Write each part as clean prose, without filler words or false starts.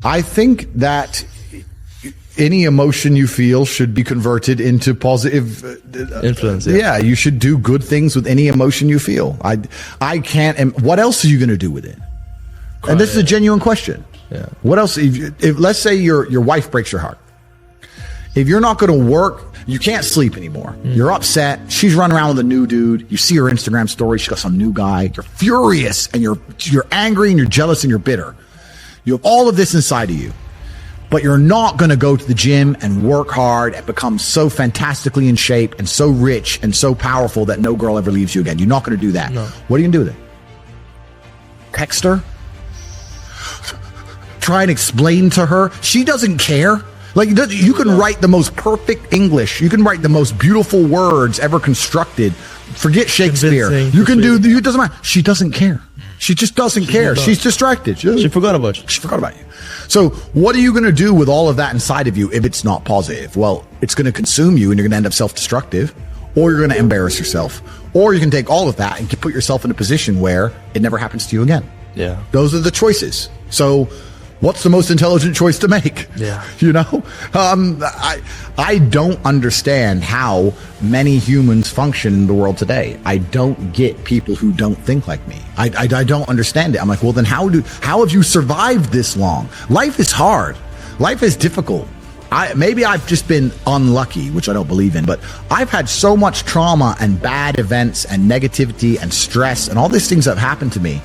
I think that any emotion you feel should be converted into positive influence. Yeah, you should do good things with any emotion you feel. I can't. And what else are you going to do with it? And this is a genuine question. Yeah. What else? If let's say your wife breaks your heart, if you're not going to work, you can't sleep anymore. You're upset. She's running around with a new dude. You see her Instagram story. She's got some new guy. You're furious and you're angry and you're jealous and you're bitter. You have all of this inside of you. But you're not going to go to the gym and work hard and become so fantastically in shape and so rich and so powerful that no girl ever leaves you again. You're not going to do that. No. What are you going to do with it? Text her? Try and explain to her? She doesn't care. Like, you can write the most perfect English. You can write the most beautiful words ever constructed. Forget Shakespeare. You can do, it doesn't matter. She doesn't care. She just doesn't care. She's distracted. She forgot about you. She forgot about you. So what are you going to do with all of that inside of you if it's not positive? Well, it's going to consume you and you're going to end up self-destructive, or you're going to embarrass yourself, or you can take all of that and put yourself in a position where it never happens to you again. Yeah. Those are the choices. So what's the most intelligent choice to make? Yeah. You know, I don't understand how many humans function in the world today. I don't get people who don't think like me. I don't understand it. I'm like, well, then how have you survived this long? Life is hard. Life is difficult. Maybe I've just been unlucky, which I don't believe in, but I've had so much trauma and bad events and negativity and stress and all these things that have happened to me.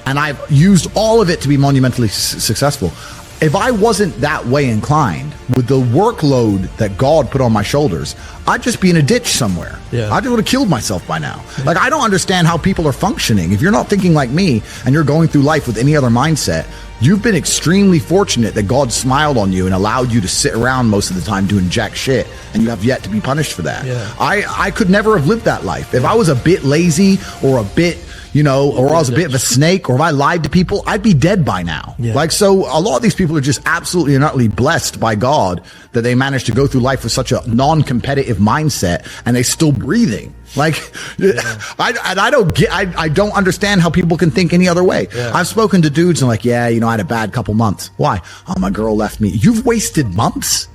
And I've used all of it to be monumentally successful. If I wasn't that way inclined with the workload that God put on my shoulders, I'd just be in a ditch somewhere. Yeah. I would have killed myself by now. Like, I don't understand how people are functioning. If you're not thinking like me and you're going through life with any other mindset, you've been extremely fortunate that God smiled on you and allowed you to sit around most of the time doing jack shit, and you have yet to be punished for that. Yeah. I could never have lived that life. If I was a bit lazy or a bit, or I was a bit of a snake, or if I lied to people, I'd be dead by now. Yeah. Like, so a lot of these people are just absolutely and utterly blessed by God that they managed to go through life with such a non-competitive mindset and they're still breathing. Like, yeah. I don't understand how people can think any other way. Yeah. I've spoken to dudes and like, I had a bad couple months. Why? Oh, my girl left me. You've wasted months?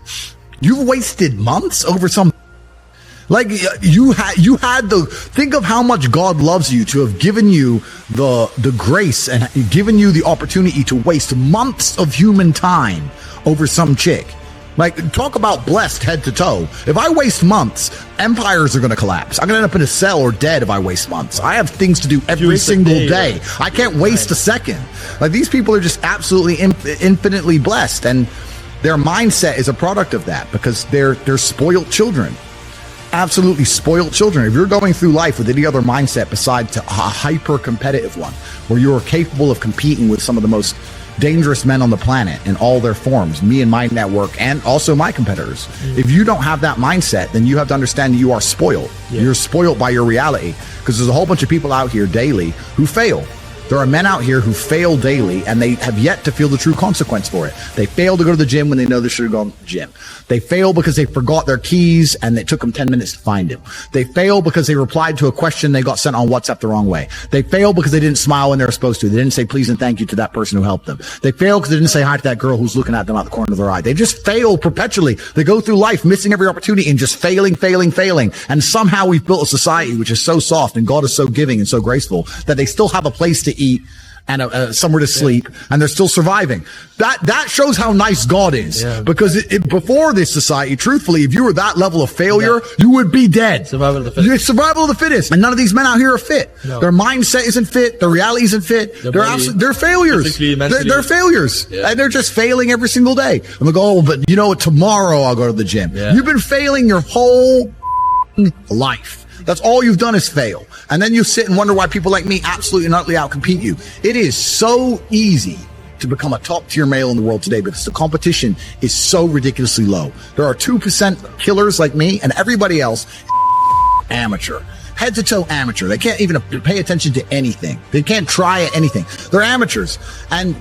You've wasted months over some. Like, you had think of how much God loves you to have given you the grace and given you the opportunity to waste months of human time over some chick. Like, talk about blessed head to toe. If I waste months, empires are going to collapse. I'm going to end up in a cell or dead if I waste months. I have things to do every single day. I can't waste a second. Like, these people are just absolutely infinitely blessed, and their mindset is a product of that because they're spoiled children. Absolutely spoiled children. If you're going through life with any other mindset besides a hyper competitive one, where you're capable of competing with some of the most dangerous men on the planet in all their forms, me and my network, and also my competitors. If you don't have that mindset, then you have to understand that you are spoiled. You're spoiled by your reality, because there's a whole bunch of people out here daily who fail. There are men out here who fail daily, and they have yet to feel the true consequence for it. They fail to go to the gym when they know they should have gone to the gym. They fail because they forgot their keys and it took them 10 minutes to find them. They fail because they replied to a question they got sent on WhatsApp the wrong way. They fail because they didn't smile when they were supposed to. They didn't say please and thank you to that person who helped them. They fail because they didn't say hi to that girl who's looking at them out the corner of their eye. They just fail perpetually. They go through life missing every opportunity and just failing. And somehow we've built a society which is so soft and God is so giving and so graceful that they still have a place to eat and somewhere to sleep, and they're still surviving. That shows how nice God is. Yeah. Because before this society, truthfully, if you were that level of failure, you would be dead. Survival of the fittest. Survival of the fittest. And none of these men out here are fit. No. Their mindset isn't fit. Their reality isn't fit. They're failures. They're failures. Yeah. And they're just failing every single day. I'm like, oh, but you know what? Tomorrow I'll go to the gym. Yeah. You've been failing your whole life. That's all you've done is fail. And then you sit and wonder why people like me absolutely and utterly outcompete you. It is so easy to become a top tier male in the world today because the competition is so ridiculously low. There are 2% killers like me, and everybody else amateur. Head to toe amateur. They can't even pay attention to anything. They can't try at anything. They're amateurs. And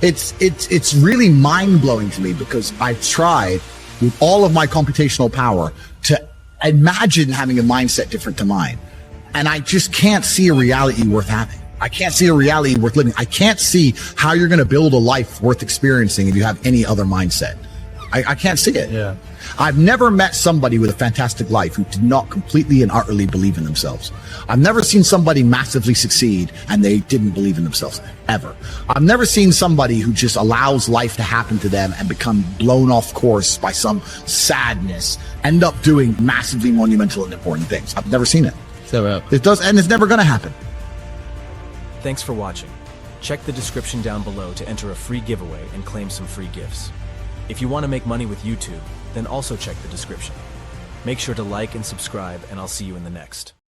it's really mind blowing to me because I've tried with all of my computational power to imagine having a mindset different to mine. And I just can't see a reality worth having. I can't see a reality worth living. I can't see how you're going to build a life worth experiencing if you have any other mindset. I can't see it. Yeah. I've never met somebody with a fantastic life who did not completely and utterly believe in themselves. I've never seen somebody massively succeed and they didn't believe in themselves, ever. I've never seen somebody who just allows life to happen to them and become blown off course by some sadness, end up doing massively monumental and important things. I've never seen it. It's never happened. It does, and it's never going to happen. Thanks for watching. Check the description down below to enter a free giveaway and claim some free gifts. If you want to make money with YouTube, then also check the description. Make sure to like and subscribe, and I'll see you in the next.